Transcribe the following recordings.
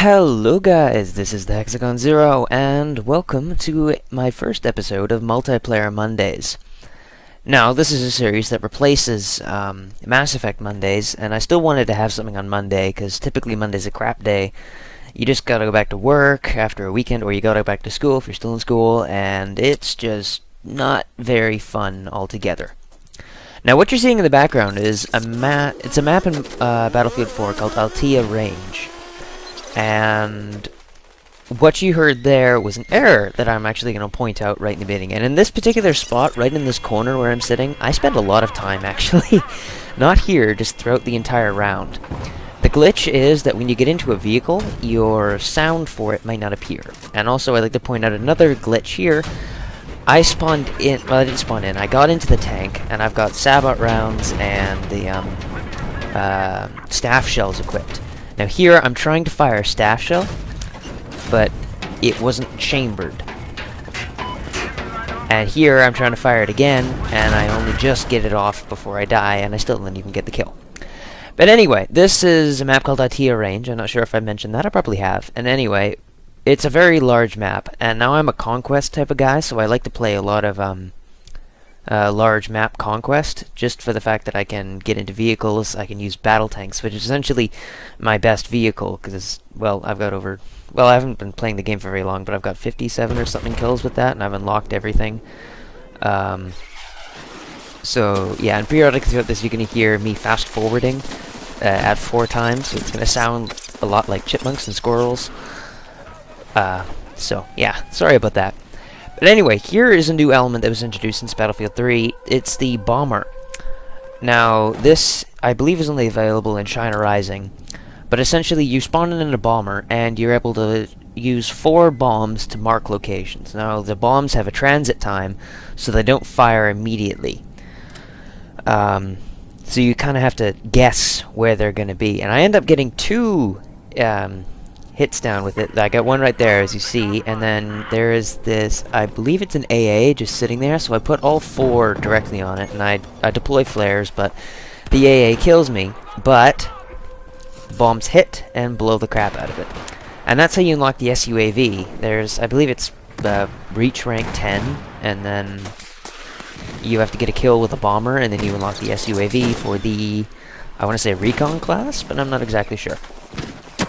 Hello guys, this is the Hexagon Zero, and welcome to my first episode of Multiplayer Mondays. Now, this is a series that replaces Mass Effect Mondays, and I still wanted to have something on Monday, because typically Monday's a crap day. You just gotta go back to work after a weekend, or you gotta go back to school if you're still in school, and it's just not very fun altogether. Now, what you're seeing in the background is it's a map in Battlefield 4 called Altai Range. And what you heard there was an error that I'm actually going to point out right in the beginning. And in this particular spot, right in this corner where I'm sitting, I spent a lot of time actually. Not here, just throughout the entire round. The glitch is that when you get into a vehicle, your sound for it might not appear. And also, I'd like to point out another glitch here. I spawned in, well, I didn't spawn in, I got into the tank, and I've got Sabot rounds and the staff shells equipped. Now here, I'm trying to fire a staff shell, but it wasn't chambered. And here, I'm trying to fire it again, and I only just get it off before I die, and I still didn't even get the kill. But anyway, this is a map called Altai Range. I'm not sure if I mentioned that, I probably have. And anyway, it's a very large map, and now I'm a Conquest type of guy, so I like to play a lot of large map Conquest, just for the fact that I can get into vehicles, I can use battle tanks, which is essentially my best vehicle, because, well, I've got over, well, I haven't been playing the game for very long, but I've got 57 or something kills with that, and I've unlocked everything. So, yeah, and periodically throughout this, you're going to hear me fast-forwarding at 4 times, so it's going to sound a lot like chipmunks and squirrels. So, yeah, sorry about that. But anyway, here is a new element that was introduced since Battlefield 3. It's the bomber. Now, this, I believe, is only available in China Rising. But essentially, you spawn in a bomber, and you're able to use 4 bombs to mark locations. Now, the bombs have a transit time, so they don't fire immediately. So you kind of have to guess where they're going to be. And I end up getting 2 hits down with it. I got one right there, as you see, and then there is this, I believe it's an AA just sitting there, so I put all 4 directly on it, and I deploy flares, but the AA kills me, but bombs hit and blow the crap out of it. And that's how you unlock the SUAV. There's, I believe it's reach rank 10, and then you have to get a kill with a bomber, and then you unlock the SUAV for the, I want to say recon class, but I'm not exactly sure.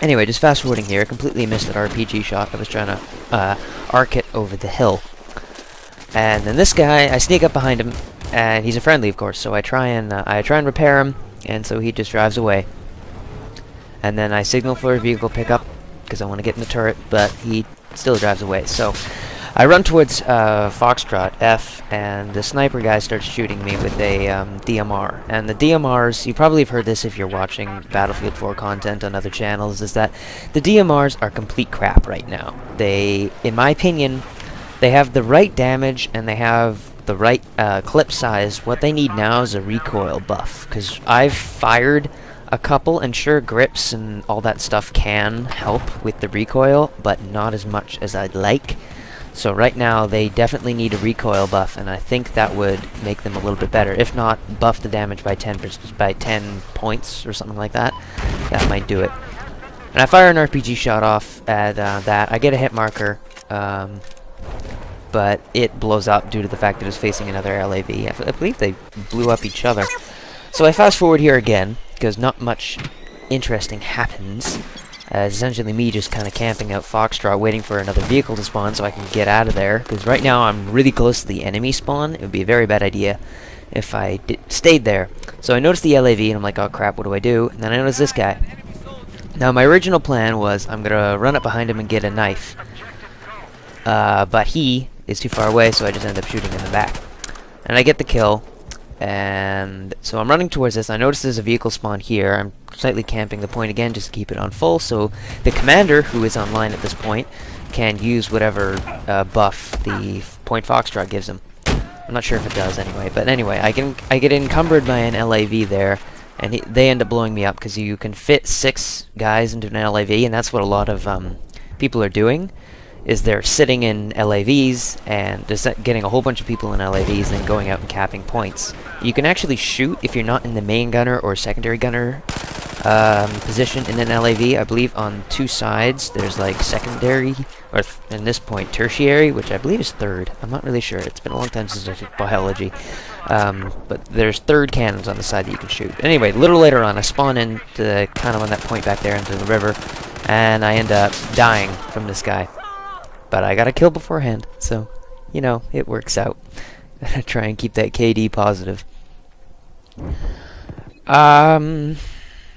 Anyway, just fast forwarding here, I completely missed that RPG shot. I was trying to arc it over the hill. And then this guy, I sneak up behind him, and he's a friendly, of course, so I try and repair him, and so he just drives away. And then I signal for a vehicle pickup, because I want to get in the turret, but he still drives away. So I run towards Foxtrot F, and the sniper guy starts shooting me with a DMR. And the DMRs, you probably have heard this if you're watching Battlefield 4 content on other channels, is that the DMRs are complete crap right now. They, in my opinion, they have the right damage and they have the right clip size. What they need now is a recoil buff, because I've fired a couple, and sure, grips and all that stuff can help with the recoil, but not as much as I'd like. So right now, they definitely need a recoil buff, and I think that would make them a little bit better. If not, buff the damage by 10 points or something like that. That might do it. And I fire an RPG shot off at that. I get a hit marker, but it blows up due to the fact that it's facing another LAV. I believe they blew up each other. So I fast forward here again, because not much interesting happens. It's essentially me just kind of camping out Foxtrot, waiting for another vehicle to spawn so I can get out of there. Because right now I'm really close to the enemy spawn. It would be a very bad idea if I stayed there. So I noticed the LAV and I'm like, oh crap, what do I do? And then I noticed this guy. Now my original plan was I'm going to run up behind him and get a knife. But he is too far away, so I just end up shooting him in the back. And I get the kill. And so I'm running towards this. I notice there's a vehicle spawn here. I'm slightly camping the point again just to keep it on full, so the commander, who is online at this point, can use whatever buff the Point Foxtrot gives him. I'm not sure if it does anyway, but anyway, I get encumbered by an LAV there, and they end up blowing me up because you can fit 6 guys into an LAV, and that's what a lot of people are doing. Is they're sitting in LAVs and just getting a whole bunch of people in LAVs and then going out and capping points. You can actually shoot if you're not in the main gunner or secondary gunner position in an LAV. I believe on 2 sides there's like secondary, or in this point tertiary, which I believe is third. I'm not really sure. It's been a long time since I took biology. But there's third cannons on the side that you can shoot. Anyway, a little later on, I spawn into kind of on that point back there into the river, and I end up dying from this guy. But I got a kill beforehand, so, you know, it works out. Try and keep that KD positive.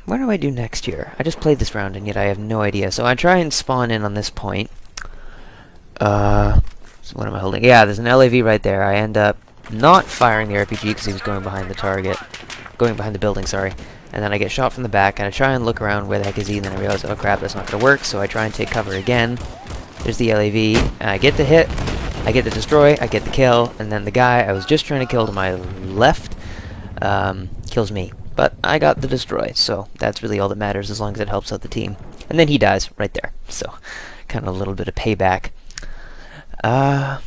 What do I do next here? I just played this round and yet I have no idea. So I try and spawn in on this point. So what am I holding? Yeah, there's an LAV right there. I end up not firing the RPG because he was going behind the target. Going behind the building, sorry. And then I get shot from the back and I try and look around where the heck is he, and then I realize, oh crap, that's not going to work. So I try and take cover again. There's the LAV, and I get the hit, I get the destroy, I get the kill, and then the guy I was just trying to kill to my left kills me. But I got the destroy, so that's really all that matters as long as it helps out the team. And then he dies right there, so kind of a little bit of payback. I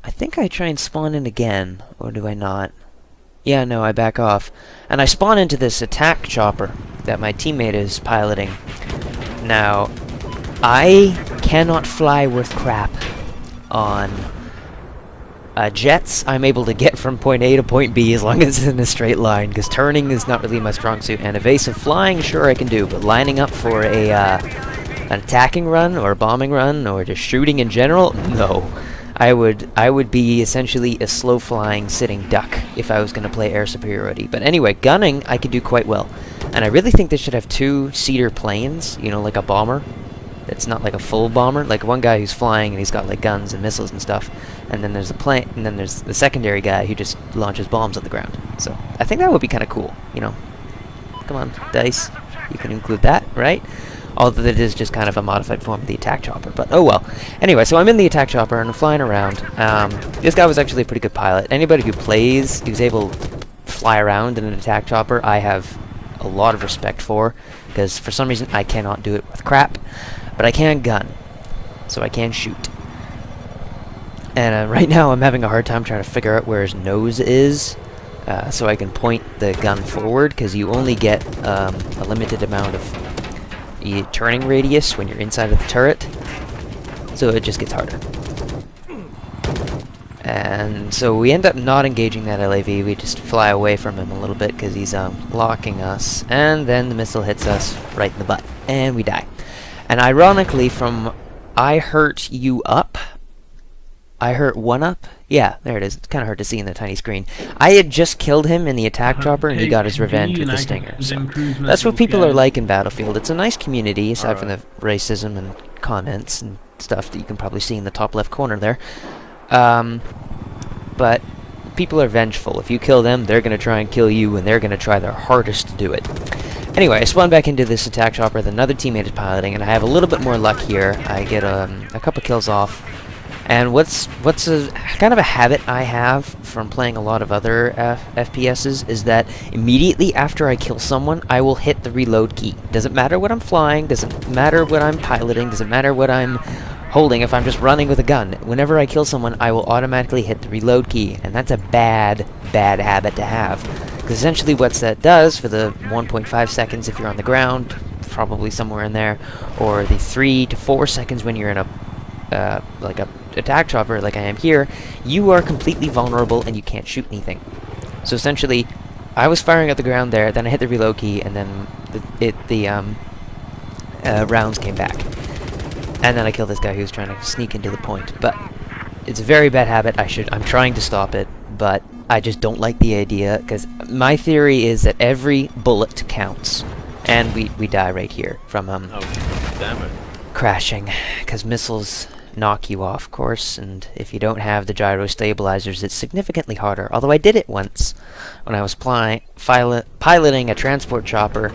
think I try and spawn in again, or do I not? Yeah, no, I back off. And I spawn into this attack chopper that my teammate is piloting. Now, I cannot fly worth crap on jets. I'm able to get from point A to point B as long as it's in a straight line, because turning is not really my strong suit, and evasive flying, sure I can do, but lining up for a an attacking run, or a bombing run, or just shooting in general, no. I would be essentially a slow-flying sitting duck if I was going to play air superiority. But anyway, gunning I could do quite well. And I really think they should have 2-seater planes, you know, like a bomber. It's not like a full bomber, like one guy who's flying and he's got like guns and missiles and stuff, and then there's the plane, and then there's the secondary guy who just launches bombs on the ground. So I think that would be kind of cool, you know. Come on, dice, you can include that, right? Although it is just kind of a modified form of the attack chopper, but oh well. Anyway, so I'm in the attack chopper and I'm flying around. This guy was actually a pretty good pilot. Anybody who plays, who's able to fly around in an attack chopper, I have a lot of respect for, because for some reason I cannot do it with crap. But I can gun, so I can shoot. And right now I'm having a hard time trying to figure out where his nose is, so I can point the gun forward, because you only get a limited amount of turning radius when you're inside of the turret, so it just gets harder. And so we end up not engaging that LAV, we just fly away from him a little bit because he's blocking us, and then the missile hits us right in the butt, and we die. And ironically, from I hurt you up, I hurt one up, yeah, there it is, it's kind of hard to see in the tiny screen. I had just killed him in the attack chopper and he got his revenge with the stinger. So that's what people are like in Battlefield. It's a nice community, aside from the racism and comments and stuff that you can probably see in the top left corner there. But people are vengeful. If you kill them, they're going to try and kill you, and they're going to try their hardest to do it. Anyway, I spawn back into this attack chopper that another teammate is piloting, and I have a little bit more luck here. I get a couple kills off. And what's a kind of a habit I have from playing a lot of other FPSs is that immediately after I kill someone, I will hit the reload key. Doesn't matter what I'm flying, doesn't matter what I'm piloting, doesn't matter what I'm holding, if I'm just running with a gun. Whenever I kill someone, I will automatically hit the reload key, and that's a bad habit to have. Because essentially what that does for the 1.5 seconds if you're on the ground, probably somewhere in there, or the 3 to 4 seconds when you're in a like a attack chopper like I am here, you are completely vulnerable and you can't shoot anything. So essentially, I was firing at the ground there, then I hit the reload key, and then the rounds came back. And then I killed this guy who was trying to sneak into the point. But it's a very bad habit. I'm trying to stop it, but I just don't like the idea, because my theory is that every bullet counts. And we die right here from oh, damn it. Crashing, because missiles knock you off course, and if you don't have the gyro stabilizers, it's significantly harder. Although I did it once when I was piloting a transport chopper,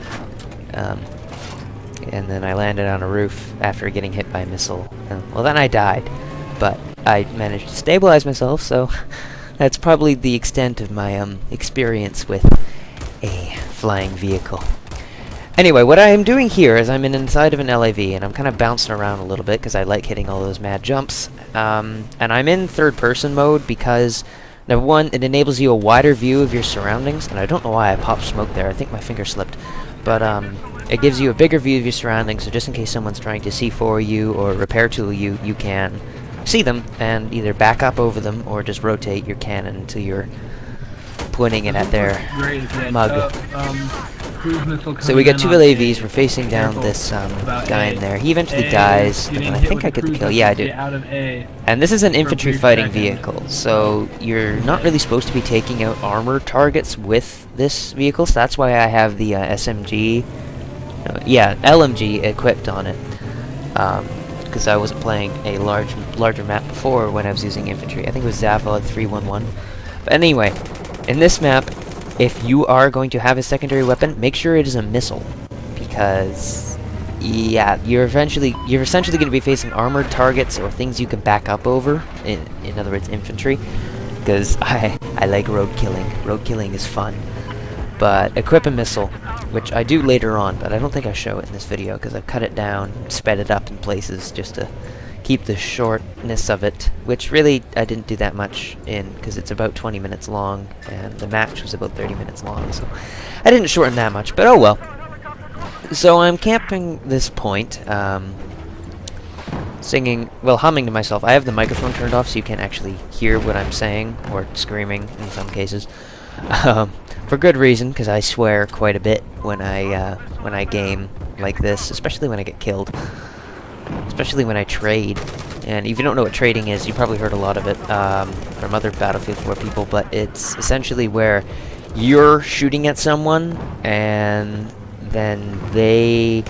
and then I landed on a roof after getting hit by a missile. And, well, then I died, but I managed to stabilize myself, so that's probably the extent of my experience with a flying vehicle. Anyway, what I am doing here is I'm inside of an LAV, and I'm kind of bouncing around a little bit because I like hitting all those mad jumps. And I'm in third-person mode because Now, one, it enables you a wider view of your surroundings, and I don't know why I popped smoke there. I think my finger slipped. But it gives you a bigger view of your surroundings, so just in case someone's trying to C4 you or repair tool you, you can see them and either back up over them or just rotate your cannon until you're pointing it at their mug. So we got two LAVs, we're facing down this guy in there. He eventually dies, and I think I get the kill. Yeah, I do. And this is an infantry fighting vehicle, so you're not really supposed to be taking out armor targets with this vehicle, so that's why I have the SMG, LMG equipped on it. Because I wasn't playing a larger map before when I was using infantry. I think it was Zavod 311. But anyway, in this map, if you are going to have a secondary weapon, make sure it is a missile, because yeah, you're essentially going to be facing armored targets or things you can back up over. In other words, infantry. Because I like road killing. Road killing is fun. But equip a missile, which I do later on, but I don't think I show it in this video because I've cut it down, sped it up in places just to keep the shortness of it, which really I didn't do that much in because it's about 20 minutes long and the match was about 30 minutes long, so I didn't shorten that much, but oh well. So I'm camping this point, humming to myself. I have the microphone turned off so you can't actually hear what I'm saying, or screaming in some cases. For good reason, because I swear quite a bit when I game like this, especially when I get killed. Especially when I trade. And if you don't know what trading is, you probably heard a lot of it from other Battlefield 4 people, but it's essentially where you're shooting at someone and then they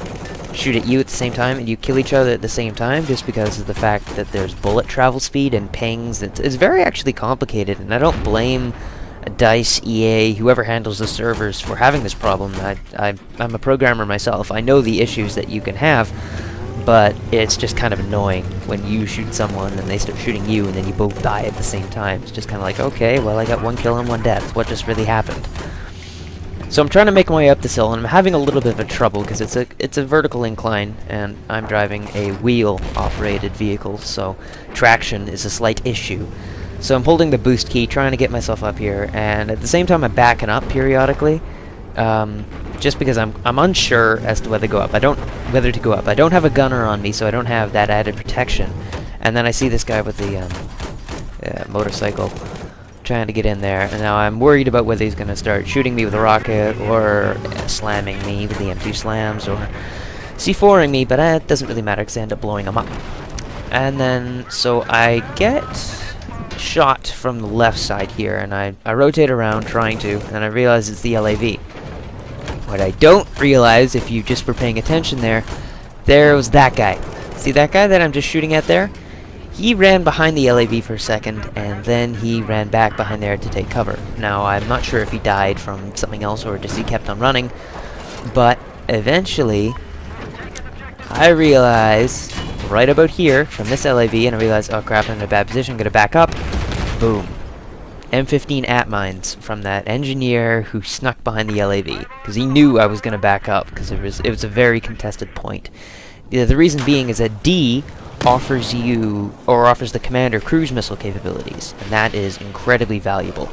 shoot at you at the same time and you kill each other at the same time just because of the fact that there's bullet travel speed and pings. It's very actually complicated, and I don't blame DICE, EA, whoever handles the servers for having this problem. I'm a programmer myself. I know the issues that you can have, but it's just kind of annoying when you shoot someone and they start shooting you and then you both die at the same time. It's just kind of like, okay, well, I got one kill and one death. What just really happened? So I'm trying to make my way up this hill, and I'm having a little bit of trouble because it's a vertical incline, and I'm driving a wheel-operated vehicle, so traction is a slight issue. So I'm holding the boost key, trying to get myself up here, and at the same time I'm backing up periodically, just because I'm unsure as to whether to go up. I don't have a gunner on me, so I don't have that added protection. And then I see this guy with the motorcycle trying to get in there, and now I'm worried about whether he's going to start shooting me with a rocket or slamming me with the M2 slams or C4ing me, but it doesn't really matter because I end up blowing him up. And then, so I get shot from the left side here, and I rotate around trying to, and I realize it's the LAV. What I don't realize, if you just were paying attention there was that guy. See that guy that I'm just shooting at there? He ran behind the LAV for a second, and then he ran back behind there to take cover. Now, I'm not sure if he died from something else or just he kept on running, but eventually I realize right about here from this LAV, and I realize, oh crap, I'm in a bad position, I'm gonna back up. Boom. M15 at mines from that engineer who snuck behind the LAV because he knew I was gonna back up because it was a very contested point. The reason being is that D offers the commander cruise missile capabilities, and that is incredibly valuable.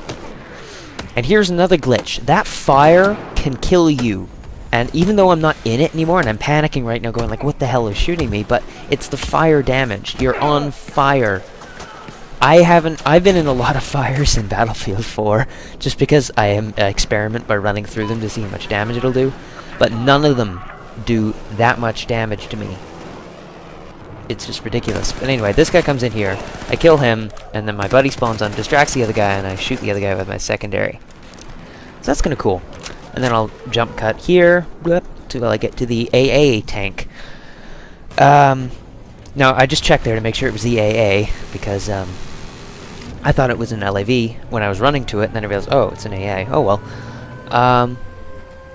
And here's another glitch. That fire can kill you. And even though I'm not in it anymore, and I'm panicking right now going like, what the hell is shooting me? But it's the fire damage. You're on fire. I've been in a lot of fires in Battlefield 4, just because I experiment by running through them to see how much damage it'll do. But none of them do that much damage to me. It's just ridiculous. But anyway, this guy comes in here, I kill him, and then my buddy spawns on, distracts the other guy, and I shoot the other guy with my secondary. So that's kind of cool. And then I'll jump cut here, till I get to the AA tank. Now, I just checked there to make sure it was the AA, because I thought it was an LAV when I was running to it, and then I realized, oh, it's an AA. Oh, well.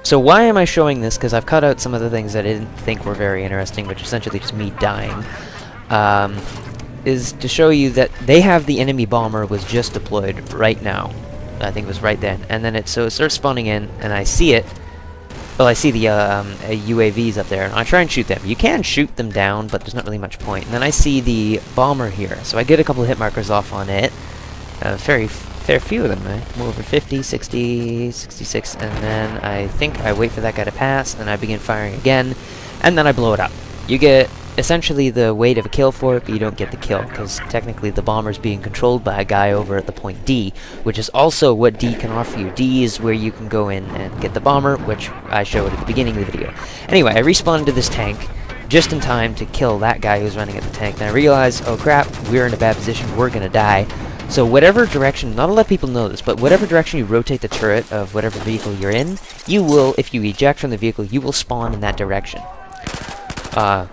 So why am I showing this? Because I've cut out some of the things that I didn't think were very interesting, which is essentially just me dying. Is to show you that they have the enemy bomber was just deployed right now. I think it was right then. And then it starts spawning in, and I see it. Well, I see the UAVs up there, and I try and shoot them. You can shoot them down, but there's not really much point. And then I see the bomber here, so I get a couple of hit markers off on it. Very fair few of them. I'm over 50, 60, 66, and then I think I wait for that guy to pass, and I begin firing again, and then I blow it up. You get essentially the weight of a kill for it, but you don't get the kill, because technically the bomber's being controlled by a guy over at the point D, which is also what D can offer you. D is where you can go in and get the bomber, which I showed at the beginning of the video. Anyway, I respawned into this tank just in time to kill that guy who's running at the tank, and I realized, oh crap, we're in a bad position, we're gonna die. So whatever direction, not a lot of people know this, but whatever direction you rotate the turret of whatever vehicle you're in, you will, if you eject from the vehicle, you will spawn in that direction.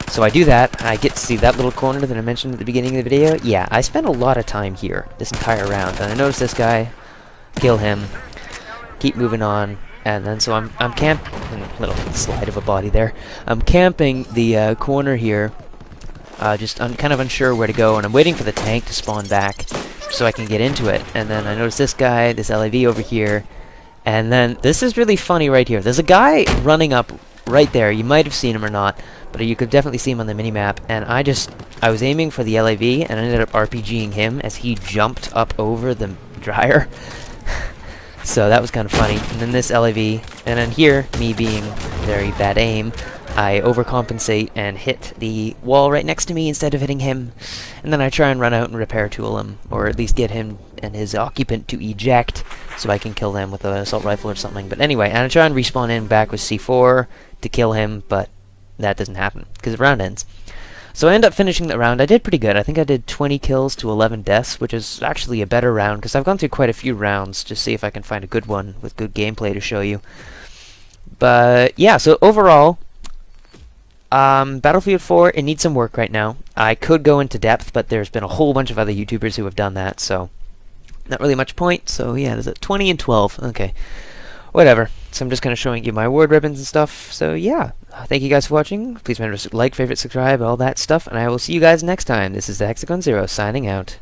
So I do that, I get to see that little corner that I mentioned at the beginning of the video. Yeah, I spent a lot of time here, this entire round, and I noticed this guy, kill him, keep moving on, and then so I'm little slide of a body there. I'm camping the corner here, just kind of unsure where to go, and I'm waiting for the tank to spawn back so I can get into it. And then I notice this guy, this LAV over here, and then this is really funny right here. There's a guy running up right there. You might have seen him or not, but you could definitely see him on the minimap, and I was aiming for the LAV, and I ended up RPGing him as he jumped up over the dryer. So that was kind of funny. And then this LAV, and then here, me being very bad aim, I overcompensate and hit the wall right next to me instead of hitting him. And then I try and run out and repair tool him, or at least get him and his occupant to eject so I can kill them with an assault rifle or something. But anyway, and I try and respawn in back with C4 to kill him, but that doesn't happen because the round ends. So I end up finishing the round. I did pretty good. I think I did 20 kills to 11 deaths, which is actually a better round, because I've gone through quite a few rounds to see if I can find a good one with good gameplay to show you. But yeah, so overall, Battlefield 4, it needs some work right now. I could go into depth, but there's been a whole bunch of other YouTubers who have done that, so not really much point. So yeah, there's a 20 and 12. Okay, whatever. So I'm just kind of showing you my award ribbons and stuff. So yeah, thank you guys for watching. Please remember to like, favorite, subscribe, all that stuff, and I will see you guys next time. This is the Hexagon Zero signing out.